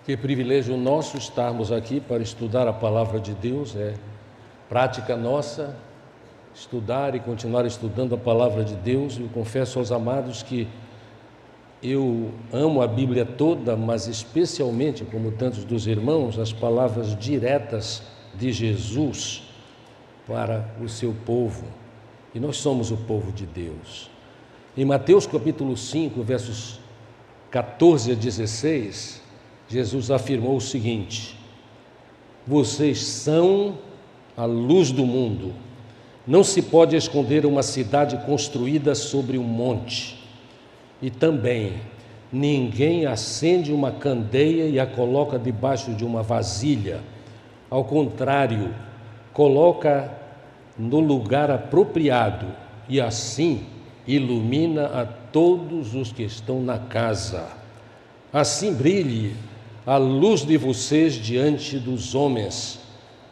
Que privilégio nosso estarmos aqui para estudar a palavra de Deus. É prática nossa estudar e continuar estudando a palavra de Deus. Eu confesso aos amados que eu amo a Bíblia toda, mas especialmente, como tantos dos irmãos, as palavras diretas de Jesus para o seu povo. E nós somos o povo de Deus. Em Mateus capítulo 5, versos 14 a 16, Jesus afirmou o seguinte: vocês são a luz do mundo. Não se pode esconder uma cidade construída sobre um monte. E também, ninguém acende uma candeia e a coloca debaixo de uma vasilha. Ao contrário, coloca no lugar apropriado e assim ilumina a todos os que estão na casa. Assim brilhe a luz de vocês diante dos homens,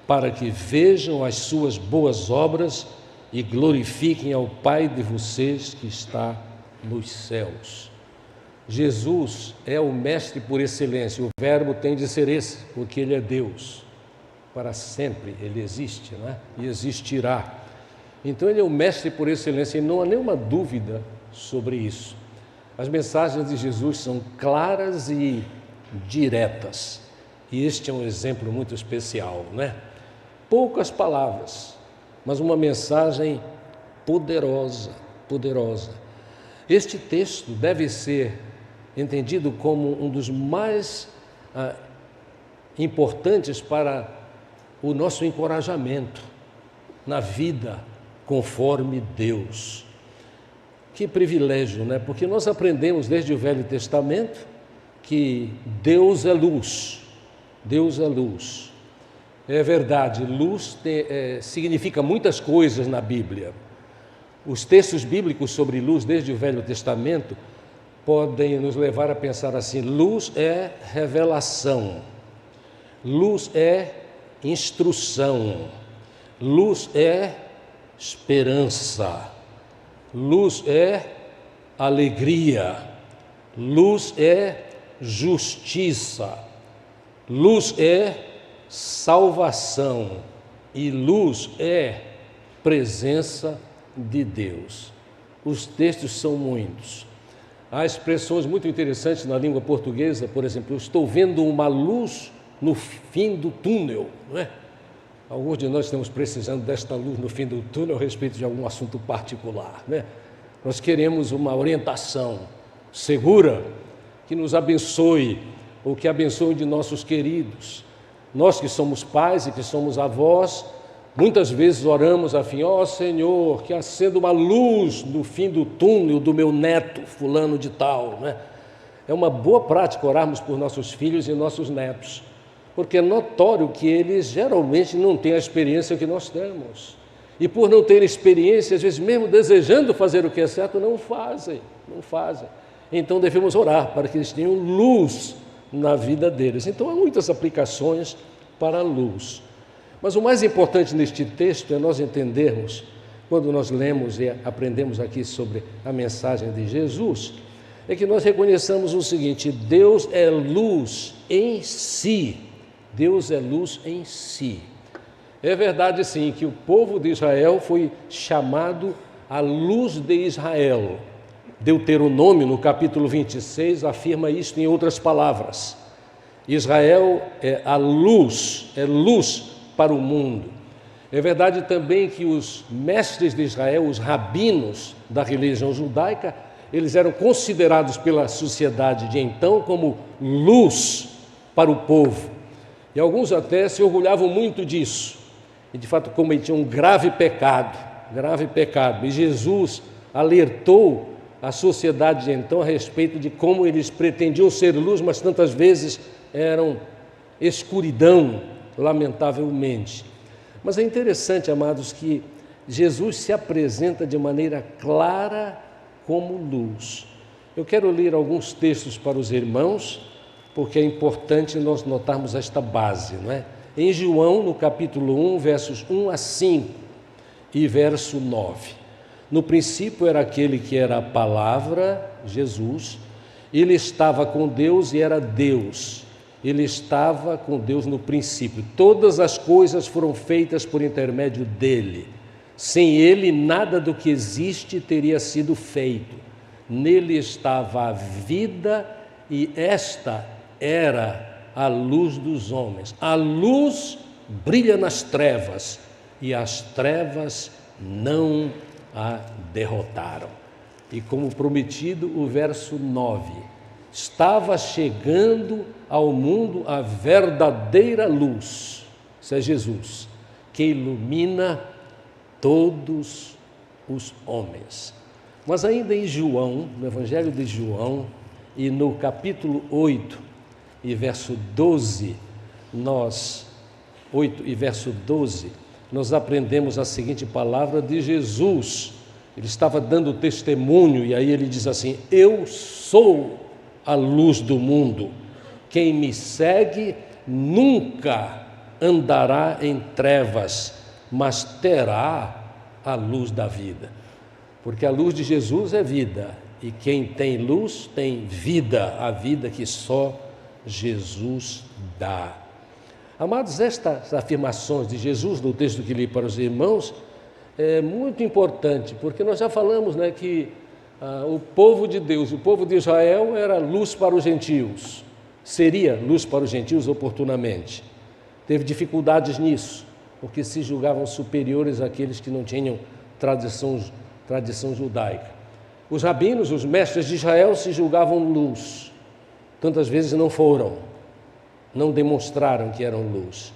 para que vejam as suas boas obras e glorifiquem ao Pai de vocês que está nos céus. Jesus é o mestre por excelência. O verbo tem de ser esse, porque ele é Deus. Para sempre ele existe, né? E existirá. Então ele é o mestre por excelência e não há nenhuma dúvida sobre isso. As mensagens de Jesus são claras e diretas. E este é um exemplo muito especial, né? Poucas palavras, mas uma mensagem poderosa, poderosa. Este texto deve ser entendido como um dos mais importantes para o nosso encorajamento na vida conforme Deus. Que privilégio, né? Porque nós aprendemos desde o Velho Testamento que Deus é luz. Deus é luz. É verdade, luz significa muitas coisas na Bíblia. Os textos bíblicos sobre luz, desde o Velho Testamento, podem nos levar a pensar assim: luz é revelação, luz é instrução, luz é esperança, luz é alegria, luz é justiça, luz é salvação e luz é presença de Deus. Os textos são muitos. Há expressões muito interessantes na língua portuguesa, por exemplo, eu estou vendo uma luz no fim do túnel, não é? Alguns de nós estamos precisando desta luz no fim do túnel a respeito de algum assunto particular, né? Nós queremos uma orientação segura que nos abençoe, ou que abençoe de nossos queridos. Nós que somos pais e que somos avós, muitas vezes oramos assim: ó Senhor, que acenda uma luz no fim do túnel do meu neto, fulano de tal, né? É uma boa prática orarmos por nossos filhos e nossos netos, porque é notório que eles geralmente não têm a experiência que nós temos. E por não ter experiência, às vezes mesmo desejando fazer o que é certo, não fazem. Então devemos orar para que eles tenham luz na vida deles. Então há muitas aplicações para a luz. Mas o mais importante neste texto é nós entendermos, quando nós lemos e aprendemos aqui sobre a mensagem de Jesus, é que nós reconheçamos o seguinte: Deus é luz em si. Deus é luz em si. É verdade, sim, que o povo de Israel foi chamado a luz de Israel. Deuteronômio, no capítulo 26, afirma isto em outras palavras. Israel é a luz, é luz para o mundo. É verdade também que os mestres de Israel, os rabinos da religião judaica, eles eram considerados pela sociedade de então como luz para o povo. E alguns até se orgulhavam muito disso. E de fato cometiam um grave pecado. E Jesus alertou a sociedade de então a respeito de como eles pretendiam ser luz, mas tantas vezes eram escuridão, lamentavelmente. Mas é interessante, amados, que Jesus se apresenta de maneira clara como luz. Eu quero ler alguns textos para os irmãos, porque é importante nós notarmos esta base, não é? Em João, no capítulo 1, versos 1 a 5 e verso 9. No princípio era aquele que era a palavra, Jesus, ele estava com Deus e era Deus. Ele estava com Deus no princípio. Todas as coisas foram feitas por intermédio dele. Sem ele, nada do que existe teria sido feito. Nele estava a vida e esta era a luz dos homens. A luz brilha nas trevas e as trevas não a derrotaram. E como prometido, o verso 9: estava chegando ao mundo a verdadeira luz, isso é Jesus, que ilumina todos os homens. Mas ainda em João, no Evangelho de João, e no capítulo 8 e verso 12, nós aprendemos a seguinte palavra de Jesus. Ele estava dando testemunho e aí ele diz assim: eu sou a luz do mundo. Quem me segue nunca andará em trevas, mas terá a luz da vida. Porque a luz de Jesus é vida, e quem tem luz tem vida, a vida que só Jesus dá. Amados, estas afirmações de Jesus no texto que li para os irmãos é muito importante, porque nós já falamos, né, que o povo de Deus, o povo de Israel era luz para os gentios, seria luz para os gentios oportunamente. Teve dificuldades nisso, porque se julgavam superiores àqueles que não tinham tradição judaica. Os rabinos, os mestres de Israel, se julgavam luz. Tantas vezes não foram, não demonstraram que eram luz.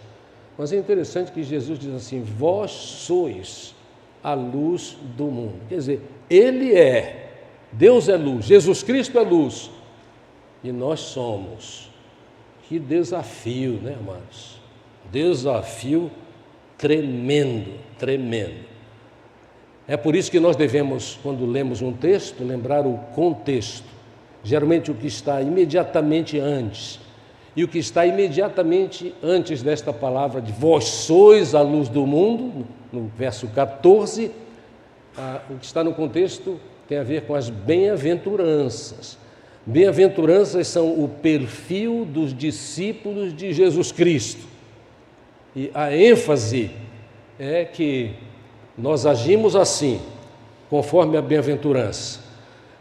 Mas é interessante que Jesus diz assim: vós sois a luz do mundo. Quer dizer, Ele é, Deus é luz, Jesus Cristo é luz, e nós somos. Que desafio, né, amados? Desafio tremendo, tremendo. É por isso que nós devemos, quando lemos um texto, lembrar o contexto. Geralmente o que está imediatamente antes. E o que está imediatamente antes desta palavra de vós sois a luz do mundo, no verso 14, o que está no contexto tem a ver com as bem-aventuranças. Bem-aventuranças são o perfil dos discípulos de Jesus Cristo. E a ênfase é que nós agimos assim, conforme a bem-aventurança.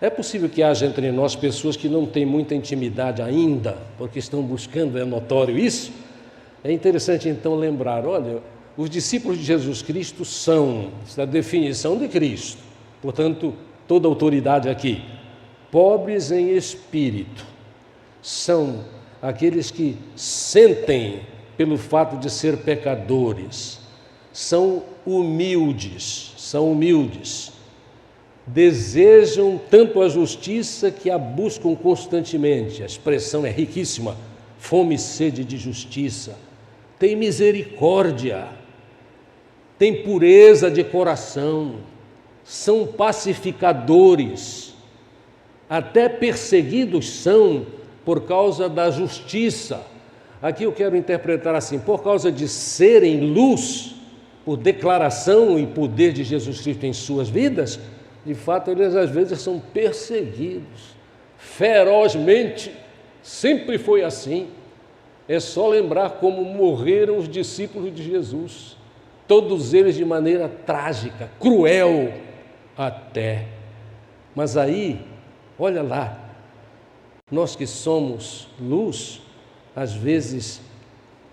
É possível que haja entre nós pessoas que não têm muita intimidade ainda, porque estão buscando, é notório isso. É interessante então lembrar, olha, os discípulos de Jesus Cristo são, essa é a definição de Cristo, portanto, toda autoridade aqui, pobres em espírito, são aqueles que sentem pelo fato de ser pecadores, são humildes, desejam tanto a justiça que a buscam constantemente. A expressão é riquíssima: fome e sede de justiça. Tem misericórdia, tem pureza de coração, são pacificadores, até perseguidos são por causa da justiça. Aqui eu quero interpretar assim: por causa de serem luz, por declaração e poder de Jesus Cristo em suas vidas, de fato, eles às vezes são perseguidos ferozmente. Sempre foi assim. É só lembrar como morreram os discípulos de Jesus, todos eles de maneira trágica, cruel até. Mas aí, olha lá, nós que somos luz, às vezes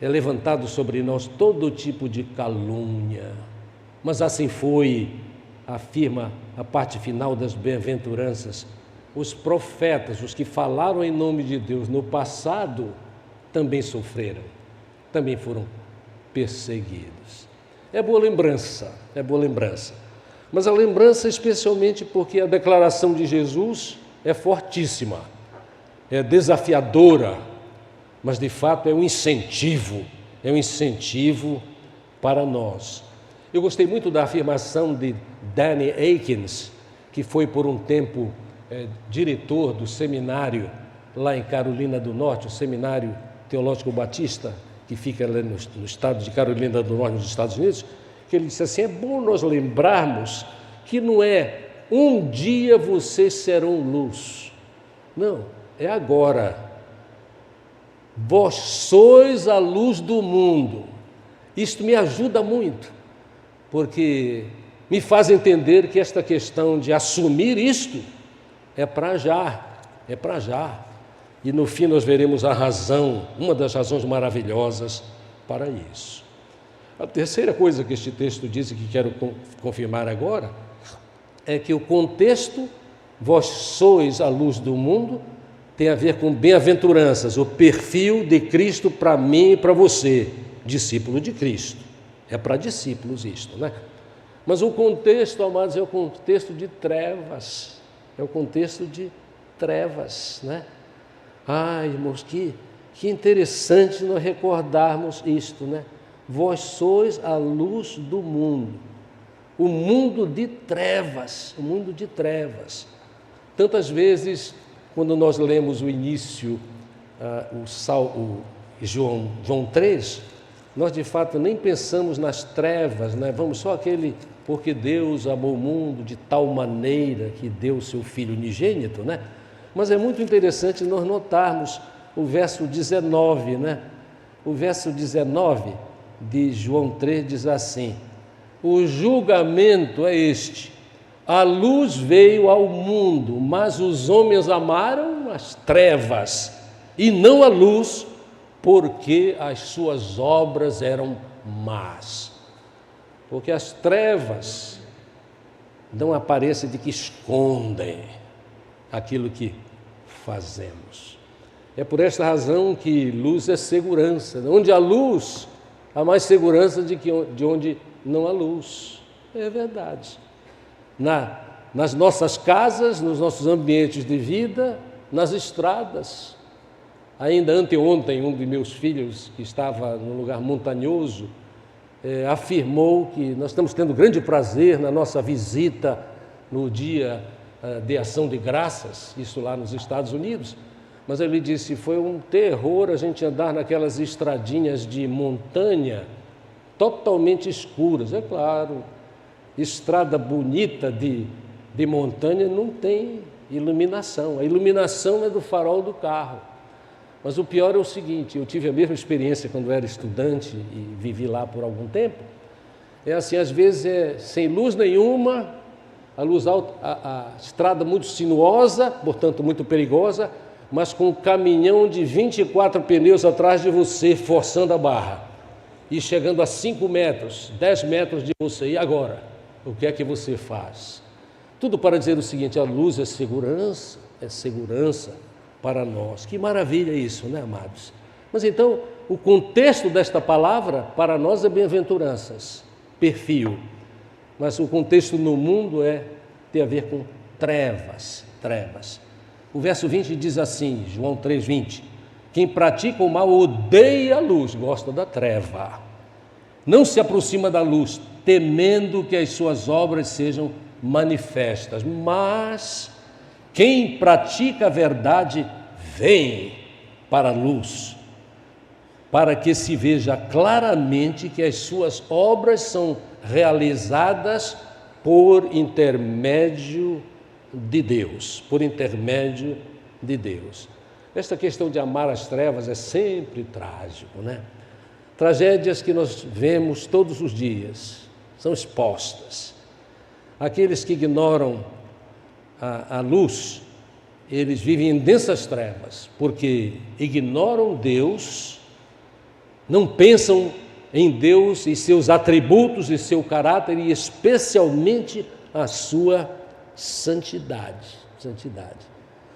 é levantado sobre nós todo tipo de calúnia. Mas assim foi, afirma a parte final das bem-aventuranças, os profetas, os que falaram em nome de Deus no passado, também sofreram, também foram perseguidos. É boa lembrança, mas a lembrança especialmente porque a declaração de Jesus é fortíssima, é desafiadora, mas de fato é um incentivo para nós. Eu gostei muito da afirmação de Danny Akins, que foi por um tempo diretor do seminário lá em Carolina do Norte, o Seminário Teológico Batista, que fica lá no estado de Carolina do Norte, nos Estados Unidos, que ele disse assim: é bom nós lembrarmos que não é um dia vocês serão luz, não, é agora. Vós sois a luz do mundo. Isto me ajuda muito, porque me faz entender que esta questão de assumir isto é para já, é para já. E no fim nós veremos a razão, uma das razões maravilhosas para isso. A terceira coisa que este texto diz e que quero confirmar agora é que o contexto, vós sois a luz do mundo, tem a ver com bem-aventuranças, o perfil de Cristo para mim e para você, discípulo de Cristo. É para discípulos isto, né? Mas o contexto, amados, é o contexto de trevas. É o contexto de trevas, né? Ai, irmãos, que interessante nós recordarmos isto, né? Vós sois a luz do mundo. O mundo de trevas, o mundo de trevas. Tantas vezes, quando nós lemos o início, João 3, nós de fato nem pensamos nas trevas, né? Vamos só porque Deus amou o mundo de tal maneira que deu o seu Filho unigênito, né? Mas é muito interessante nós notarmos o verso 19, né? O verso 19 de João 3 diz assim: o julgamento é este, a luz veio ao mundo, mas os homens amaram as trevas e não a luz, porque as suas obras eram más. Porque as trevas dão a aparência de que escondem aquilo que fazemos. É por esta razão que luz é segurança. Onde há luz, há mais segurança de onde não há luz. É verdade. Nas nossas casas, nos nossos ambientes de vida, nas estradas. Ainda anteontem, um de meus filhos, que estava num lugar montanhoso, afirmou que nós estamos tendo grande prazer na nossa visita no dia de ação de graças, isso lá nos Estados Unidos, mas ele disse, foi um terror a gente andar naquelas estradinhas de montanha totalmente escuras. É claro, estrada bonita de montanha não tem iluminação, a iluminação é do farol do carro. Mas o pior é o seguinte, eu tive a mesma experiência quando era estudante e vivi lá por algum tempo, é assim, às vezes sem luz nenhuma, a luz alta, a estrada muito sinuosa, portanto muito perigosa, mas com um caminhão de 24 pneus atrás de você, forçando a barra, e chegando a 5 metros, 10 metros de você, e agora? O que é que você faz? Tudo para dizer o seguinte, a luz é segurança para nós. Que maravilha isso, né, amados? Mas então, o contexto desta palavra para nós é bem-aventuranças, perfil. Mas o contexto no mundo tem a ver com trevas. O verso 20 diz assim, João 3,20: quem pratica o mal odeia a luz, gosta da treva. Não se aproxima da luz, temendo que as suas obras sejam manifestas. Mas quem pratica a verdade vem para a luz, para que se veja claramente que as suas obras são realizadas por intermédio de Deus, Esta questão de amar as trevas é sempre trágico, né? Tragédias que nós vemos todos os dias são expostas. Aqueles que ignoram a luz, eles vivem em densas trevas, porque ignoram Deus, não pensam em Deus e seus atributos e seu caráter, e especialmente a sua santidade.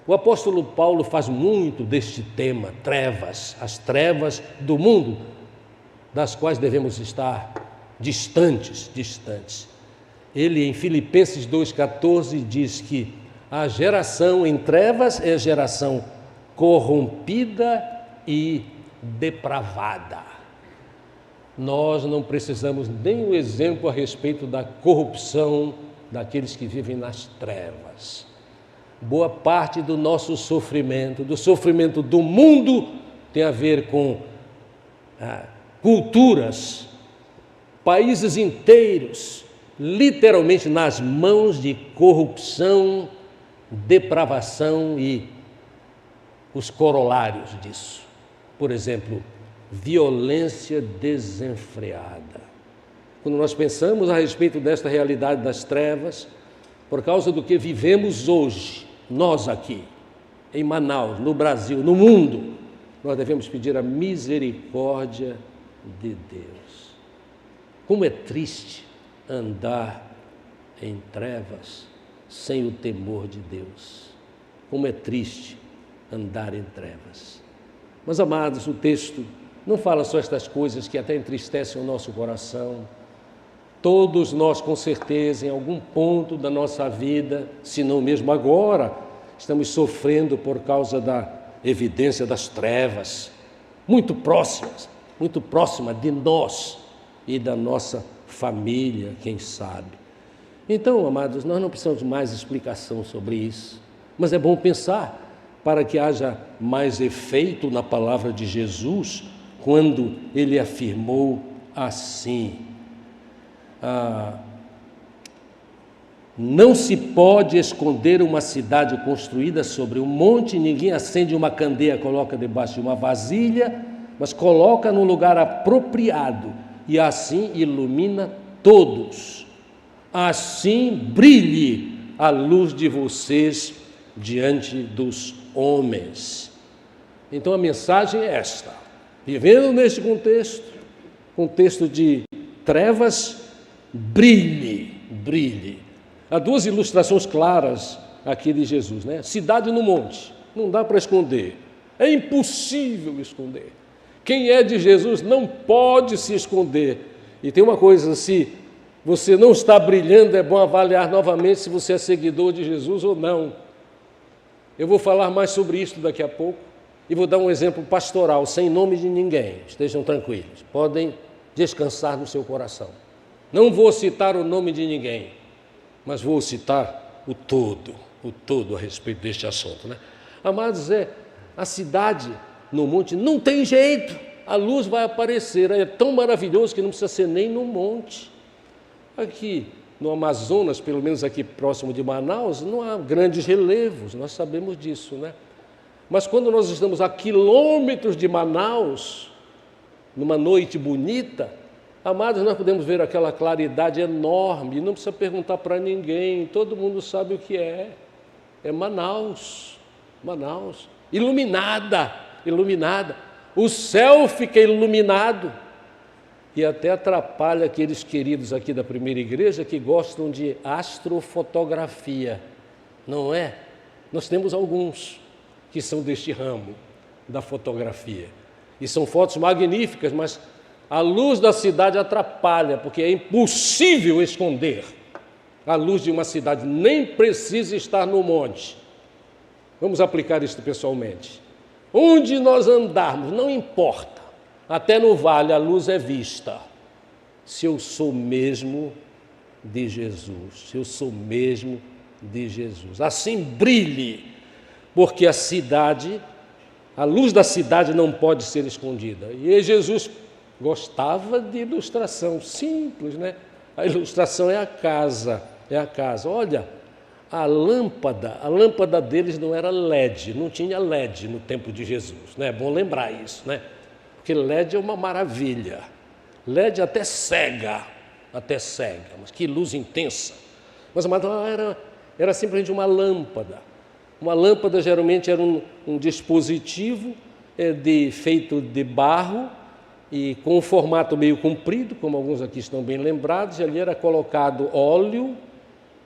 O apóstolo Paulo faz muito deste tema, trevas, as trevas do mundo, das quais devemos estar distantes. Ele, em Filipenses 2,14, diz que a geração em trevas é geração corrompida e depravada. Nós não precisamos nem um exemplo a respeito da corrupção daqueles que vivem nas trevas. Boa parte do nosso sofrimento, do sofrimento do mundo, tem a ver com culturas, países inteiros, literalmente nas mãos de corrupção, depravação e os corolários disso. Por exemplo, violência desenfreada. Quando nós pensamos a respeito desta realidade das trevas, por causa do que vivemos hoje, nós aqui, em Manaus, no Brasil, no mundo, nós devemos pedir a misericórdia de Deus. Como é triste andar em trevas sem o temor de Deus. Como é triste andar em trevas. Mas, amados, o texto não fala só estas coisas que até entristecem o nosso coração. Todos nós, com certeza, em algum ponto da nossa vida, se não mesmo agora, estamos sofrendo por causa da evidência das trevas, muito próxima de nós e da nossa família, quem sabe. Então, amados, nós não precisamos de mais explicação sobre isso, mas é bom pensar para que haja mais efeito na palavra de Jesus, quando ele afirmou assim: não se pode esconder uma cidade construída sobre um monte, ninguém acende uma candeia, coloca debaixo de uma vasilha, mas coloca num lugar apropriado e assim ilumina todos. Assim brilhe a luz de vocês diante dos homens. Então a mensagem é esta: vivendo neste contexto de trevas, brilhe. Há duas ilustrações claras aqui de Jesus, né? Cidade no monte, não dá para esconder, é impossível esconder. Quem é de Jesus não pode se esconder. E tem uma coisa, se você não está brilhando, é bom avaliar novamente se você é seguidor de Jesus ou não. Eu vou falar mais sobre isso daqui a pouco e vou dar um exemplo pastoral, sem nome de ninguém. Estejam tranquilos, podem descansar no seu coração. Não vou citar o nome de ninguém, mas vou citar o todo a respeito deste assunto, né? Amados, a cidade no monte não tem jeito, a luz vai aparecer, é tão maravilhoso que não precisa ser nem no monte. Aqui no Amazonas, pelo menos aqui próximo de Manaus, não há grandes relevos, nós sabemos disso, né? Mas quando nós estamos a quilômetros de Manaus, numa noite bonita, amados, nós podemos ver aquela claridade enorme, não precisa perguntar para ninguém, todo mundo sabe o que é Manaus, iluminada, o céu fica iluminado, e até atrapalha aqueles queridos aqui da primeira igreja que gostam de astrofotografia, não é? Nós temos alguns que são deste ramo da fotografia, e são fotos magníficas, mas a luz da cidade atrapalha, porque é impossível esconder a luz de uma cidade, nem precisa estar no monte. Vamos aplicar isso pessoalmente. Onde nós andarmos, não importa, até no vale a luz é vista. Se eu sou mesmo de Jesus, assim brilhe, porque a luz da cidade não pode ser escondida. E Jesus gostava de ilustração simples, né? A ilustração é a casa. Olha, a lâmpada deles não era LED, não tinha LED no tempo de Jesus, né? É bom lembrar isso, né? Porque LED é uma maravilha. LED até cega, mas que luz intensa. Mas era simplesmente uma lâmpada. Uma lâmpada geralmente era um dispositivo feito de barro, e com um formato meio comprido, como alguns aqui estão bem lembrados, e ali era colocado óleo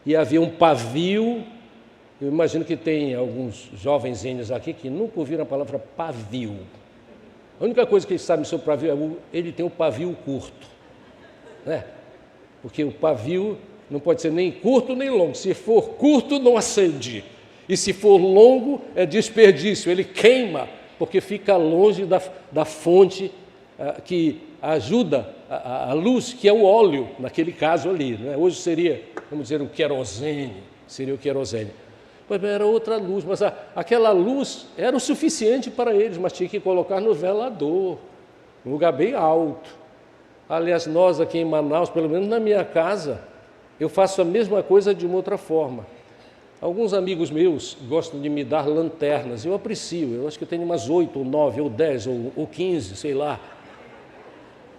e havia um pavio. Eu imagino que tem alguns jovenzinhos aqui que nunca ouviram a palavra pavio. A única coisa que eles sabem sobre o pavio é ele tem um pavio curto, né? Porque o pavio não pode ser nem curto nem longo. Se for curto, não acende, e se for longo, é desperdício, ele queima, porque fica longe da fonte que ajuda a luz, que é o óleo, naquele caso ali, né? Hoje seria, vamos dizer, o querosene. Mas era outra luz, mas aquela luz era o suficiente para eles, mas tinha que colocar no velador, um lugar bem alto. Aliás, nós aqui em Manaus, pelo menos na minha casa, eu faço a mesma coisa de uma outra forma. Alguns amigos meus gostam de me dar lanternas, eu aprecio, eu acho que eu tenho umas 8, ou 9, ou 10, ou 15, sei lá.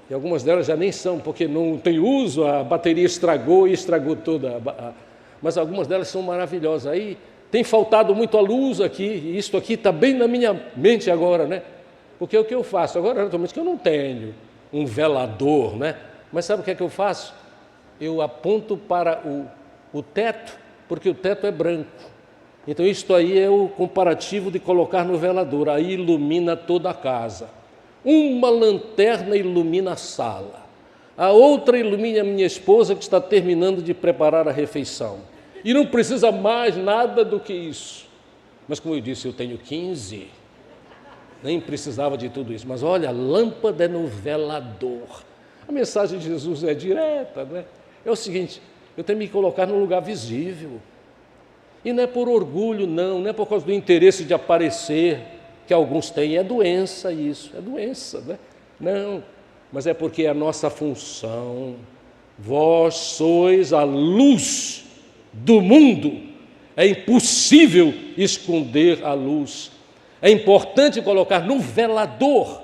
E algumas delas já nem são, porque não tem uso, a bateria estragou e estragou toda. Mas algumas delas são maravilhosas. Aí tem faltado muito a luz aqui, e isso aqui está bem na minha mente agora, né? Porque é o que eu faço. Agora, naturalmente, que eu não tenho um velador, né? Mas sabe o que é que eu faço? Eu aponto para o teto, porque o teto é branco. Então, isto aí é o comparativo de colocar no velador. Aí ilumina toda a casa. Uma lanterna ilumina a sala. A outra ilumina a minha esposa que está terminando de preparar a refeição. E não precisa mais nada do que isso. Mas, como eu disse, eu tenho 15. Nem precisava de tudo isso. Mas olha, a lâmpada é no velador. A mensagem de Jesus é direta, né? É o seguinte: eu tenho que me colocar num lugar visível. E não é por orgulho, não é por causa do interesse de aparecer, que alguns têm, é doença isso, é doença, né? Não, mas é porque é a nossa função. Vós sois a luz do mundo. É impossível esconder a luz. É importante colocar no velador.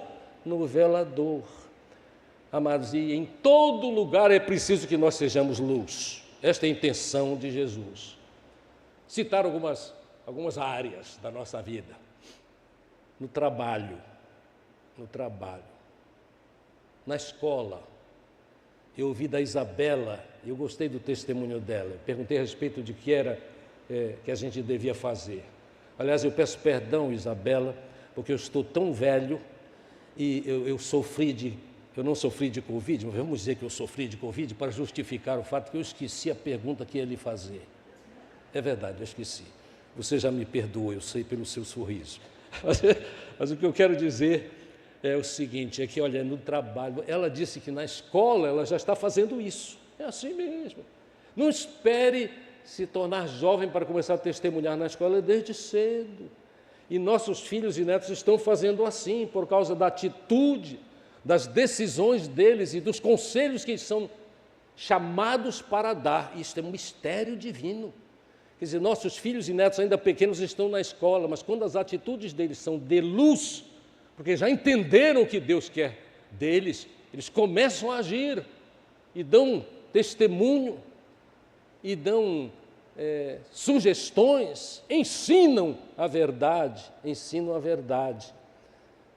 Amados, e em todo lugar é preciso que nós sejamos luz. Esta é a intenção de Jesus. Citar algumas áreas da nossa vida. No trabalho, na escola. Eu ouvi da Isabela, eu gostei do testemunho dela, perguntei a respeito de que era que a gente devia fazer. Aliás, eu peço perdão, Isabela, porque eu estou tão velho e eu não sofri de Covid, mas vamos dizer que eu sofri de Covid para justificar o fato que eu esqueci a pergunta que ia lhe fazer. É verdade, eu esqueci. Você já me perdoa, eu sei, pelo seu sorriso. Mas o que eu quero dizer é o seguinte, é que, olha, no trabalho, ela disse que na escola ela já está fazendo isso. É assim mesmo. Não espere se tornar jovem para começar a testemunhar na escola desde cedo. E nossos filhos e netos estão fazendo assim, por causa da atitude, das decisões deles e dos conselhos que eles são chamados para dar. Isto é um mistério divino. Quer dizer, nossos filhos e netos ainda pequenos estão na escola, mas quando as atitudes deles são de luz, porque já entenderam o que Deus quer deles, eles começam a agir e dão testemunho, e dão sugestões, ensinam a verdade.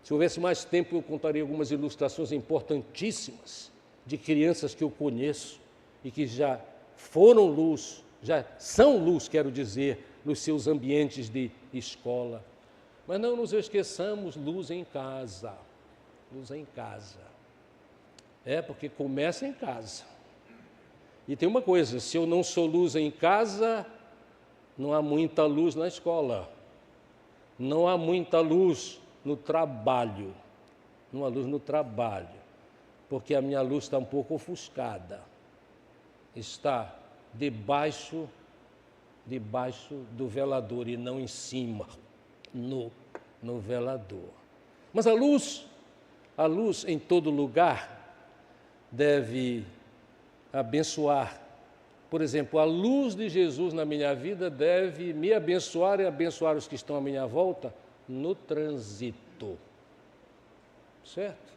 Se houvesse mais tempo, eu contaria algumas ilustrações importantíssimas de crianças que eu conheço e que já foram luz, já são luz, quero dizer, nos seus ambientes de escola. Mas não nos esqueçamos, luz em casa. Porque começa em casa. E tem uma coisa, se eu não sou luz em casa, não há muita luz na escola. Não há muita luz no trabalho. Não há luz no trabalho. Porque a minha luz está um pouco ofuscada. Está debaixo do velador e não em cima, no velador. Mas a luz em todo lugar deve abençoar. Por exemplo, a luz de Jesus na minha vida deve me abençoar e abençoar os que estão à minha volta no trânsito. Certo?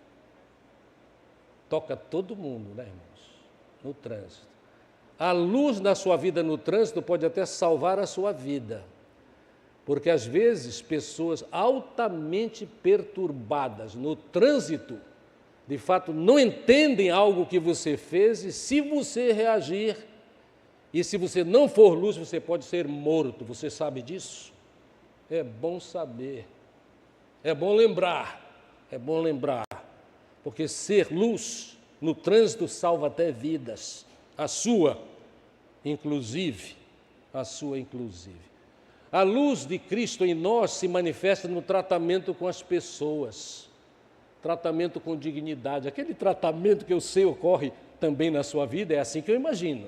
Toca todo mundo, né, irmãos? No trânsito. A luz na sua vida no trânsito pode até salvar a sua vida, porque às vezes pessoas altamente perturbadas no trânsito, de fato não entendem algo que você fez, e se você reagir, e se você não for luz, você pode ser morto. Você sabe disso? É bom saber, é bom lembrar, porque ser luz no trânsito salva até vidas. A sua, inclusive. A luz de Cristo em nós se manifesta no tratamento com as pessoas, tratamento com dignidade. Aquele tratamento que eu sei ocorre também na sua vida, é assim que eu imagino.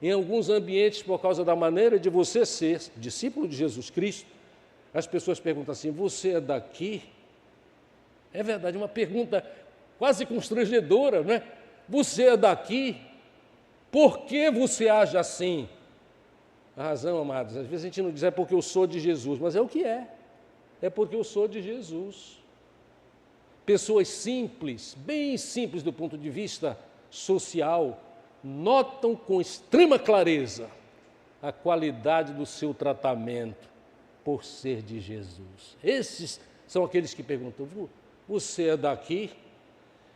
Em alguns ambientes, por causa da maneira de você ser discípulo de Jesus Cristo, as pessoas perguntam assim: você é daqui? É verdade, uma pergunta quase constrangedora, não é? Você é daqui? Por que você age assim? A razão, amados, às vezes a gente não diz é porque eu sou de Jesus, mas é o que é. É porque eu sou de Jesus. Pessoas simples, bem simples do ponto de vista social, notam com extrema clareza a qualidade do seu tratamento por ser de Jesus. Esses são aqueles que perguntam, você é daqui?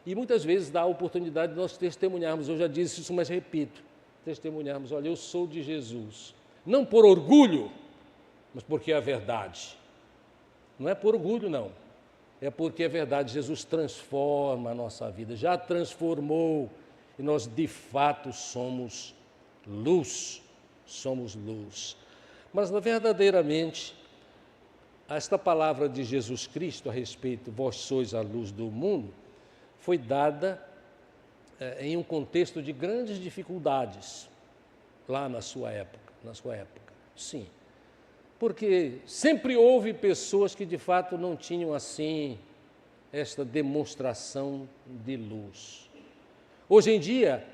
E muitas vezes dá a oportunidade de nós testemunharmos, eu já disse isso, mas repito, testemunharmos, olha, eu sou de Jesus. Não por orgulho, mas porque é a verdade. Não é por orgulho, não. É porque é verdade, Jesus transforma a nossa vida, já transformou, e nós de fato somos luz, Mas verdadeiramente, esta palavra de Jesus Cristo a respeito, vós sois a luz do mundo, foi dada em um contexto de grandes dificuldades, lá na sua época, sim. Porque sempre houve pessoas que de fato não tinham assim esta demonstração de luz. Hoje em dia,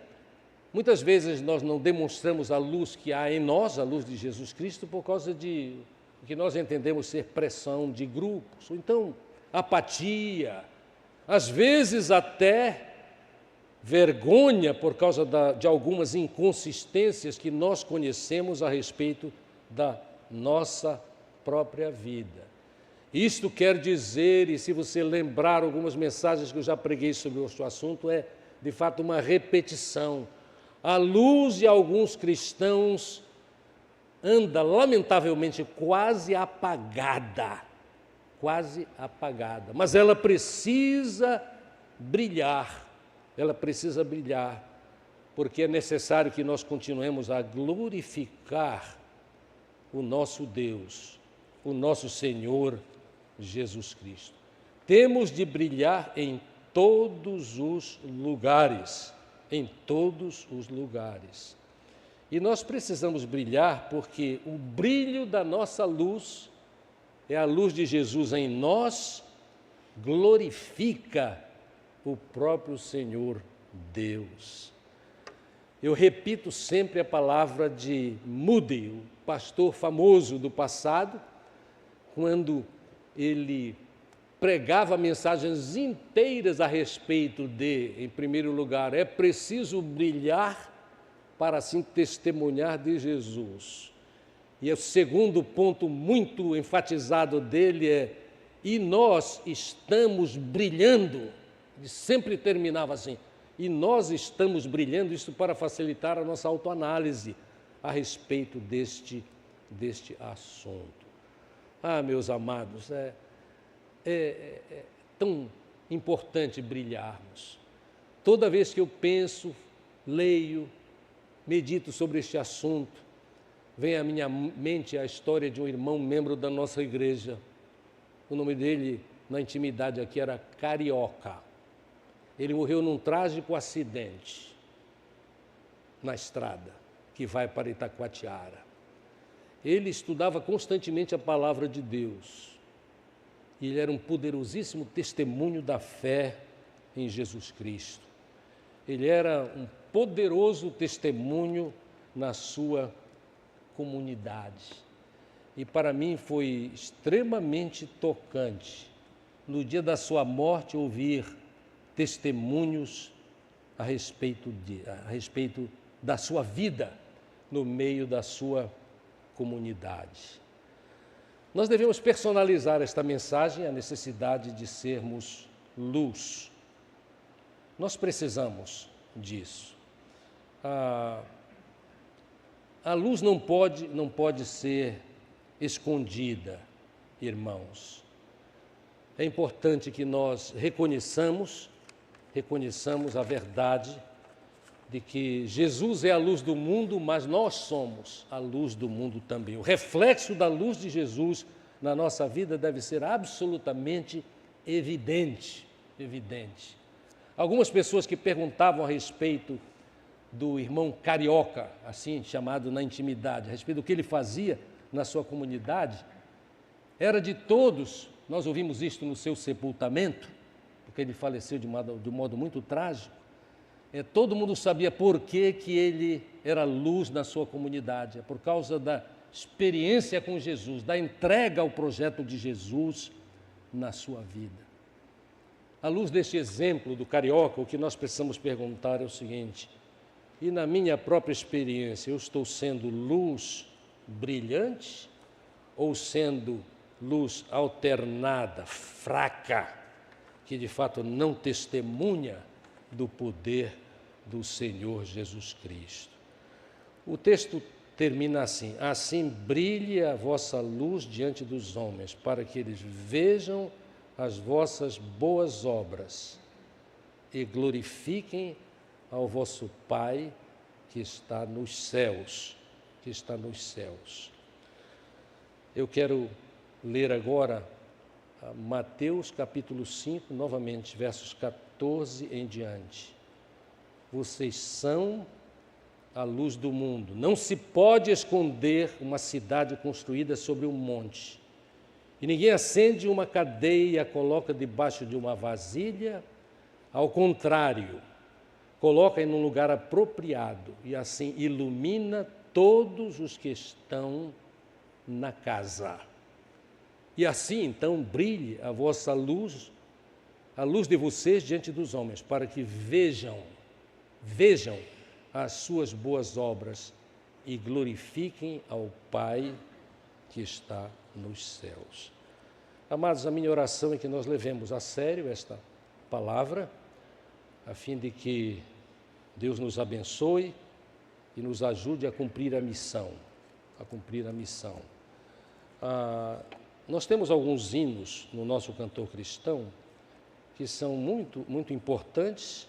muitas vezes nós não demonstramos a luz que há em nós, a luz de Jesus Cristo, por causa de que nós entendemos ser pressão de grupos, ou então apatia, às vezes até vergonha por causa de algumas inconsistências que nós conhecemos a respeito da nossa própria vida. Isto quer dizer, e se você lembrar algumas mensagens que eu já preguei sobre este assunto, é de fato uma repetição. A luz de alguns cristãos anda lamentavelmente quase apagada, mas ela precisa brilhar, porque é necessário que nós continuemos a glorificar o nosso Deus, o nosso Senhor Jesus Cristo. Temos de brilhar em todos os lugares, E nós precisamos brilhar porque o brilho da nossa luz, é a luz de Jesus em nós, glorifica o próprio Senhor Deus. Eu repito sempre a palavra de Moody, o pastor famoso do passado, quando ele pregava mensagens inteiras a respeito de, em primeiro lugar, é preciso brilhar para assim testemunhar de Jesus. E o segundo ponto muito enfatizado dele é, e nós estamos brilhando, ele sempre terminava assim, e nós estamos brilhando, isso para facilitar a nossa autoanálise a respeito deste assunto. Ah, meus amados, é tão importante brilharmos. Toda vez que eu penso, leio, medito sobre este assunto, vem à minha mente a história de um irmão membro da nossa igreja. O nome dele, na intimidade aqui, era Carioca. Ele morreu num trágico acidente na estrada que vai para Itacoatiara. Ele estudava constantemente a palavra de Deus. E ele era um poderosíssimo testemunho da fé em Jesus Cristo. Ele era um poderoso testemunho na sua comunidade. E para mim foi extremamente tocante, no dia da sua morte, ouvir testemunhos a respeito da sua vida no meio da sua comunidade. Nós devemos personalizar esta mensagem, a necessidade de sermos luz. Nós precisamos disso. A luz não pode ser escondida, irmãos. É importante que nós reconheçamos a verdade de que Jesus é a luz do mundo, mas nós somos a luz do mundo também. O reflexo da luz de Jesus na nossa vida deve ser absolutamente evidente. Algumas pessoas que perguntavam a respeito do irmão Carioca, assim chamado na intimidade, a respeito do que ele fazia na sua comunidade, era de todos, nós ouvimos isto no seu sepultamento, porque ele faleceu de modo muito trágico, Todo mundo sabia por que ele era luz na sua comunidade. É por causa da experiência com Jesus, da entrega ao projeto de Jesus na sua vida. À luz deste exemplo do carioca, o que nós precisamos perguntar é o seguinte: e na minha própria experiência, eu estou sendo luz brilhante ou sendo luz alternada, fraca, que de fato não testemunha do poder do Senhor Jesus Cristo? O texto termina assim: assim brilhe a vossa luz diante dos homens, para que eles vejam as vossas boas obras e glorifiquem ao vosso Pai que está nos céus, que está nos céus. Eu quero ler agora Mateus capítulo 5, novamente, versos 14 em diante. Vocês são a luz do mundo. Não se pode esconder uma cidade construída sobre um monte. E ninguém acende uma candeia e a coloca debaixo de uma vasilha. Ao contrário, coloca em um lugar apropriado e assim ilumina todos os que estão na casa. E assim, então, brilhe a vossa luz, a luz de vocês diante dos homens, para que vejam as suas boas obras e glorifiquem ao Pai que está nos céus. Amados, a minha oração é que nós levemos a sério esta palavra, a fim de que Deus nos abençoe e nos ajude a cumprir a missão, nós temos alguns hinos no nosso cantor cristão que são muito, muito importantes.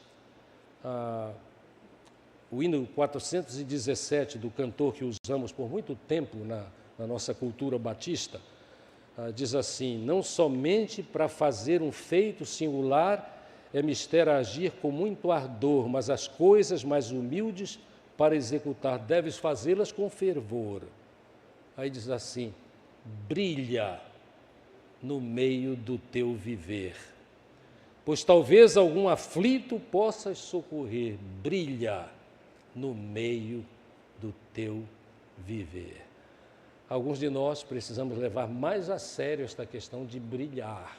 O hino 417 do cantor que usamos por muito tempo na nossa cultura batista, diz assim: não somente para fazer um feito singular é mistério agir com muito ardor, mas as coisas mais humildes para executar deves fazê-las com fervor. Aí diz assim: brilha no meio do teu viver, pois talvez algum aflito possas socorrer. Brilha no meio do teu viver. Alguns de nós precisamos levar mais a sério esta questão de brilhar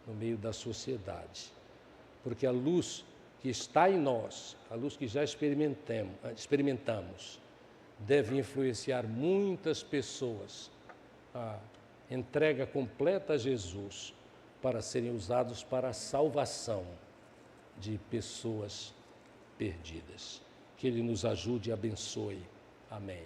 no meio da sociedade, porque a luz que está em nós, a luz que já experimentamos, deve influenciar muitas pessoas a entrega completa a Jesus para serem usados para a salvação de pessoas perdidas. Que Ele nos ajude e abençoe. Amém.